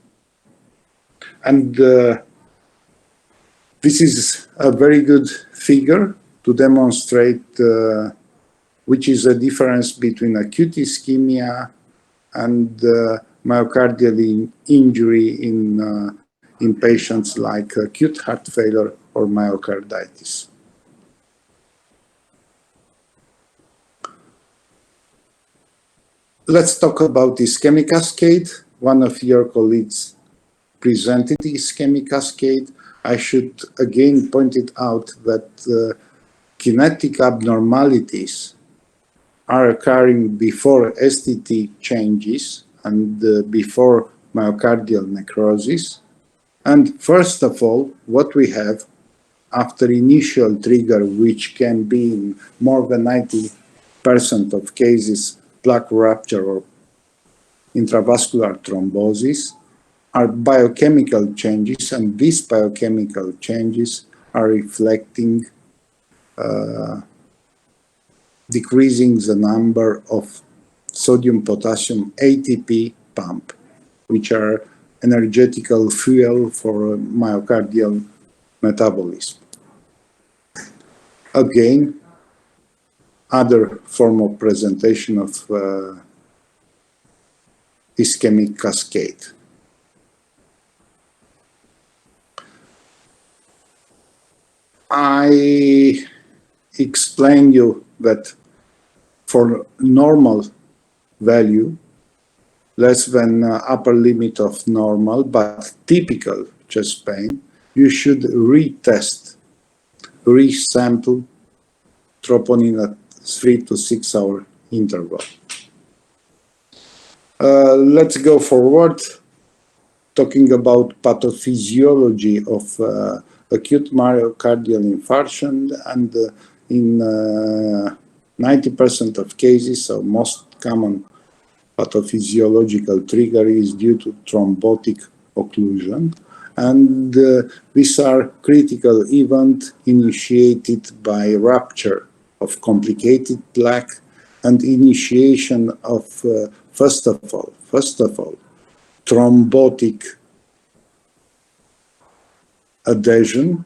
Speaker 2: And This is a very good figure to demonstrate which is the difference between acute ischemia and myocardial injury in patients like acute heart failure or myocarditis. Let's talk about ischemic cascade. One of your colleagues presented ischemic cascade. I should again point it out that kinetic abnormalities are occurring before STT changes and before myocardial necrosis. And first of all, what we have after initial trigger, which can be in more than 90% of cases, plaque rupture or intravascular thrombosis, are biochemical changes, and these biochemical changes are reflecting decreasing the number of sodium-potassium ATP pump, which are energetical fuel for myocardial metabolism. Again, other form of presentation of ischemic cascade. I explained you that for normal value, less than upper limit of normal, but typical chest pain, you should retest, resample troponin at 3 to 6 hour interval. Let's go forward, talking about pathophysiology of acute myocardial infarction, and in 90% of cases, so most common pathophysiological trigger is due to thrombotic occlusion. And these are critical events initiated by rupture of complicated plaque and initiation of, first of all, thrombotic adhesion.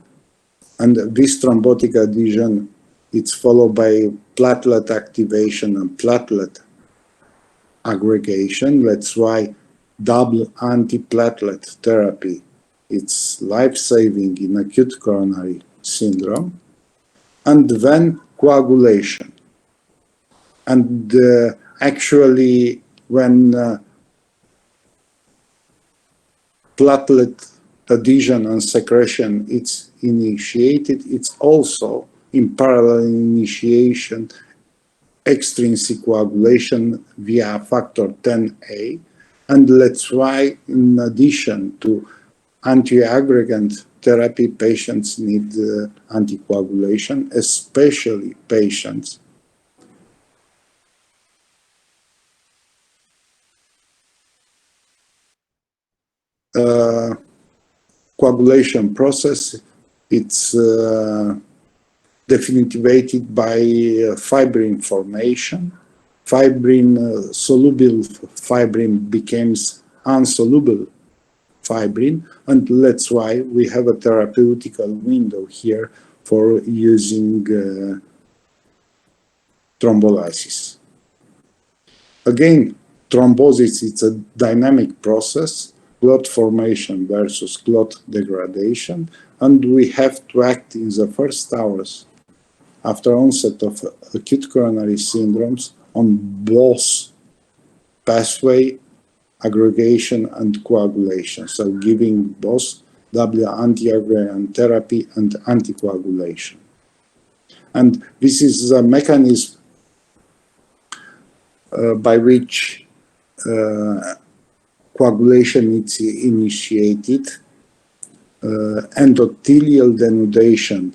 Speaker 2: And this thrombotic adhesion, it's followed by platelet activation and platelet aggregation. That's why double antiplatelet therapy, it's life-saving in acute coronary syndrome. And then coagulation. And actually, when platelet adhesion and secretion it's initiated, it's also in parallel initiation extrinsic coagulation via factor 10A. And that's why, in addition to antiaggregant therapy, patients need anticoagulation, especially patients coagulation process, it's definitivated by fibrin formation. Fibrin, soluble fibrin becomes insoluble fibrin, and that's why we have a therapeutical window here for using thrombolysis. Again, thrombosis, it's a dynamic process, clot formation versus clot degradation, and we have to act in the first hours after onset of acute coronary syndromes on both pathway, aggregation and coagulation, so giving both double antiaggregant therapy and anticoagulation. And this is a mechanism by which coagulation is initiated, endothelial denudation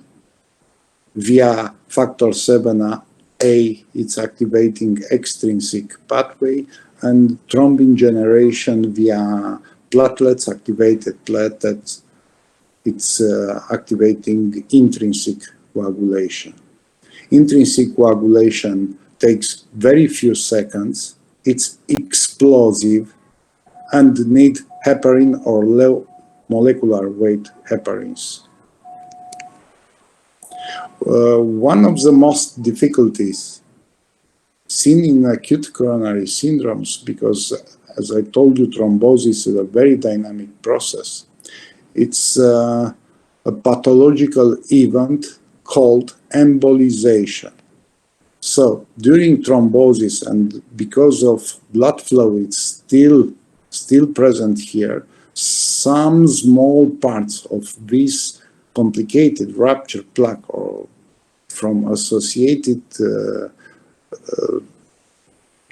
Speaker 2: via factor 7A, it's activating extrinsic pathway, and thrombin generation via platelets, activated platelets, it's activating intrinsic coagulation. Intrinsic coagulation takes very few seconds, it's explosive, and need heparin or low molecular weight heparins. One of the most difficulties seen in acute coronary syndromes, because as I told you, thrombosis is a very dynamic process. It's a pathological event called embolization. So during thrombosis, and because of blood flow, it's still present here, some small parts of this complicated rupture plaque or from associated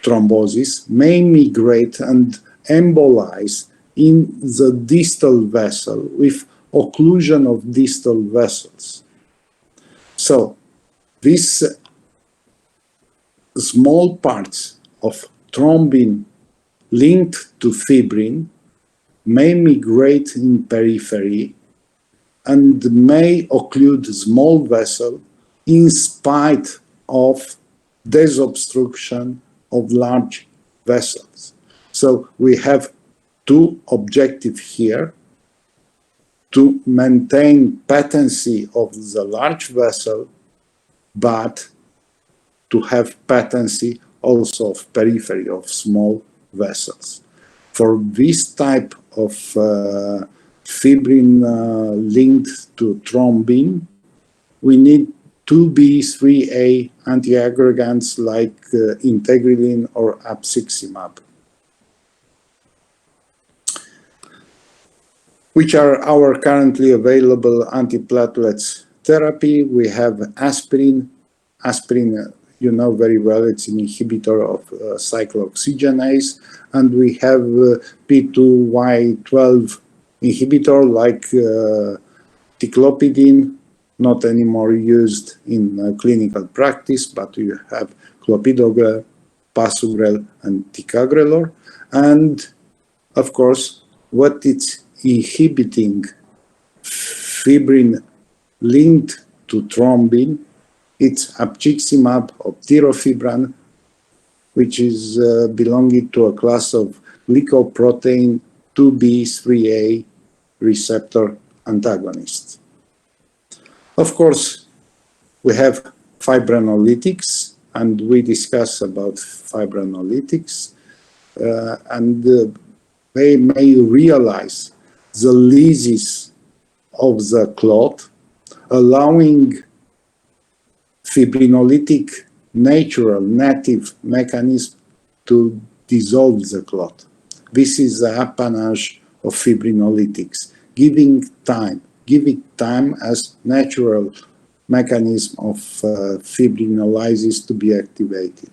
Speaker 2: thrombosis may migrate and embolize in the distal vessel with occlusion of distal vessels. So these small parts of thrombin linked to fibrin may migrate in periphery and may occlude small vessel in spite of desobstruction of large vessels. So we have two objectives here: to maintain patency of the large vessel, but to have patency also of periphery of small vessels. For this type of fibrin linked to thrombin, we need 2B3A antiaggregants like integralin or abciximab, which are our currently available antiplatelets therapy. We have aspirin. Aspirin, you know very well, it's an inhibitor of cyclooxygenase. And we have P2Y12 inhibitor like ticlopidine, not anymore used in clinical practice, but you have clopidogrel, pasugrel, and ticagrelor. And of course, what it's inhibiting fibrin linked to thrombin, it's abciximab or tirofibran, which is belonging to a class of glycoprotein 2B3A receptor antagonists. Of course, we have fibrinolytics, and we discuss about fibrinolytics, and they may realize the lysis of the clot, allowing fibrinolytic natural native mechanism to dissolve the clot. This is the appanage of fibrinolytics, giving time as natural mechanism of fibrinolysis to be activated.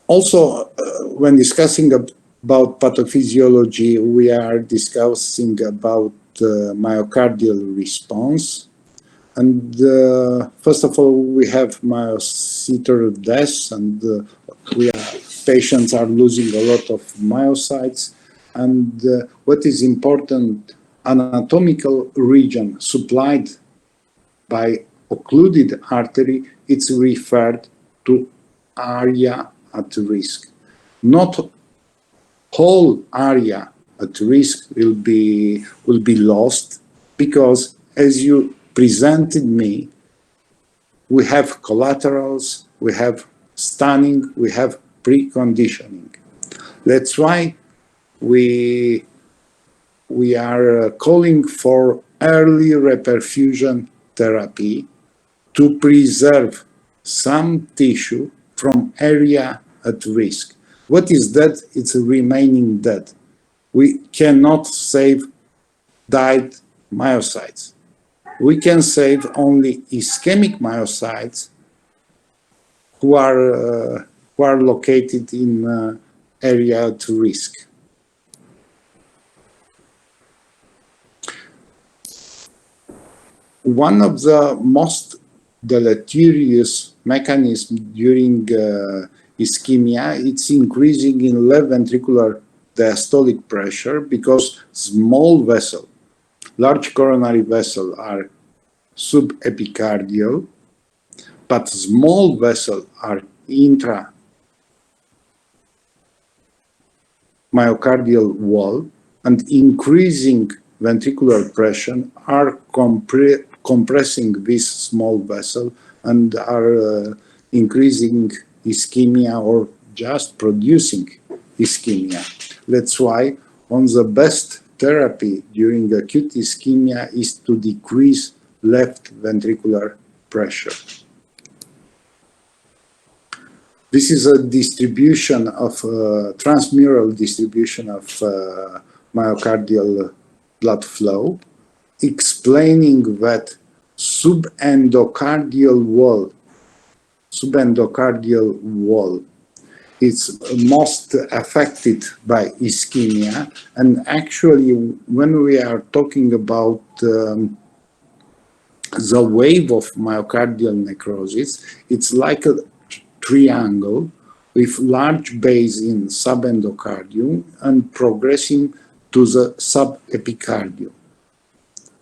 Speaker 2: Also, when discussing about pathophysiology, we are discussing about myocardial response. And first of all, we have myocytal deaths, and patients are losing a lot of myocytes. And what is important, anatomical region supplied by occluded artery, it's referred to area at risk. Not whole area at risk will be lost, because as you presented me, we have collaterals, we have stunning, we have preconditioning. That's why we are calling for early reperfusion therapy to preserve some tissue from area at risk. What is dead? It's remaining dead. We cannot save died myocytes. We can save only ischemic myocytes who are located in area at risk. One of the most deleterious mechanisms during ischemia, it's increasing in left ventricular diastolic pressure, because small vessel, large coronary vessel are subepicardial, but small vessel are intra-myocardial wall, and increasing ventricular pressure are compressing this small vessel and are increasing ischemia or just producing ischemia. That's why one of the best therapy during acute ischemia is to decrease left ventricular pressure. This is a distribution of transmural distribution of myocardial blood flow, explaining that subendocardial wall is most affected by ischemia. And actually, when we are talking about the wave of myocardial necrosis, it's like a triangle with large base in subendocardium and progressing to the subepicardium.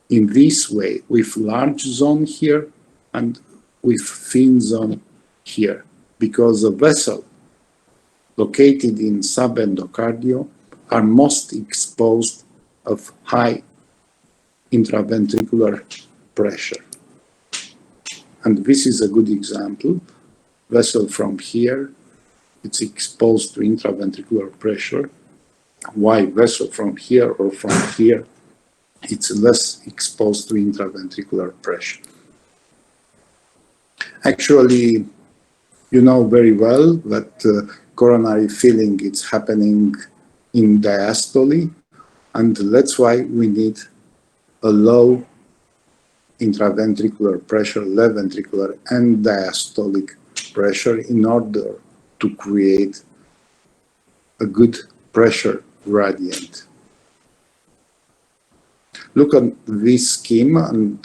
Speaker 2: In this way, with large zone here and with thin zone here, because the vessel located in subendocardium are most exposed of high intraventricular pressure. And this is a good example. Vessel from here, it's exposed to intraventricular pressure. Why vessel from here or from here, it's less exposed to intraventricular pressure. Actually, you know very well that coronary filling is happening in diastole, and that's why we need a low intraventricular pressure, left ventricular and diastolic pressure in order to create a good pressure gradient. Look at this scheme and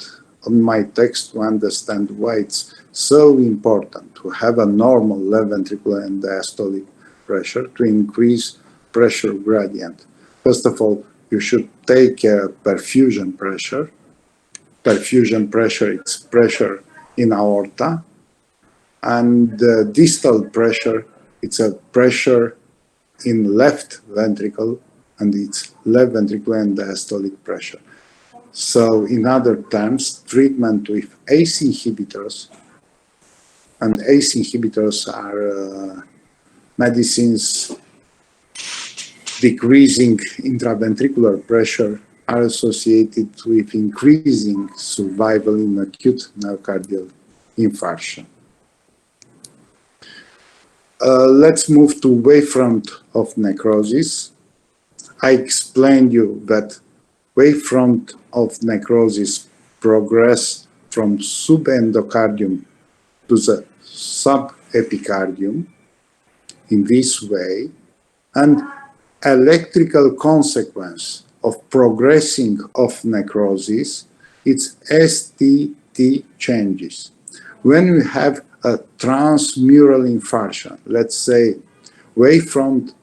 Speaker 2: on my text to understand why it's so important to have a normal left ventricular and diastolic pressure to increase pressure gradient. First of all, you should take perfusion pressure. Perfusion pressure, it's pressure in aorta. And distal pressure, it's a pressure in left ventricle, and it's left ventricular and diastolic pressure. So in other terms, treatment with ACE inhibitors, and ACE inhibitors are medicines decreasing intraventricular pressure, are associated with increasing survival in acute myocardial infarction. Let's move to wavefront of necrosis. I explained you that wavefront of necrosis progress from subendocardium to the subepicardium in this way, and electrical consequence of progressing of necrosis, it's STT changes. When we have a transmural infarction, let's say wavefront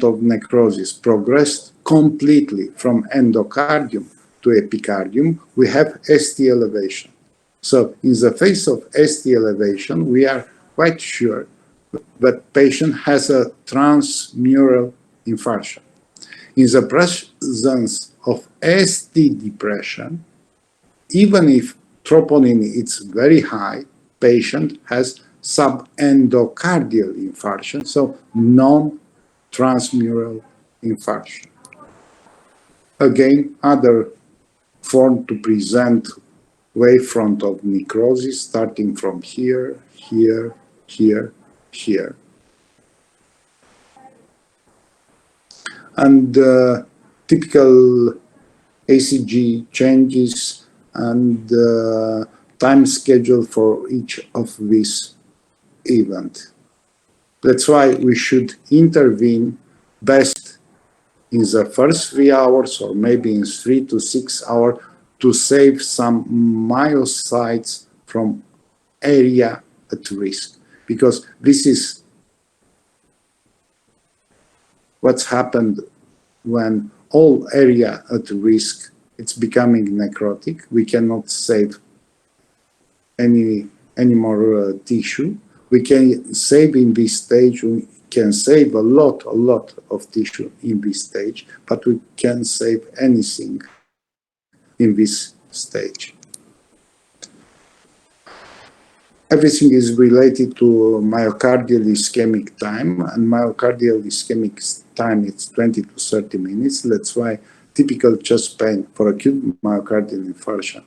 Speaker 2: of necrosis progressed completely from endocardium to epicardium, we have ST elevation. So in the face of ST elevation, we are quite sure that patient has a transmural infarction. In the presence of ST depression, even if troponin is very high, patient has subendocardial infarction, so non-transmural infarction. Again, other form to present wavefront of necrosis, starting from here, here, here, here. And typical ACG changes and time schedule for each of these events. That's why we should intervene best in the first 3 hours or maybe in 3 to 6 hours to save some myocytes from area at risk. Because this is what's happened when all area at risk, it's becoming necrotic. We cannot save any more tissue. We can save in this stage can save a lot of tissue in this stage, but we can save anything in this stage. Everything is related to myocardial ischemic time, and myocardial ischemic time is 20 to 30 minutes. That's why typical chest pain for acute myocardial infarction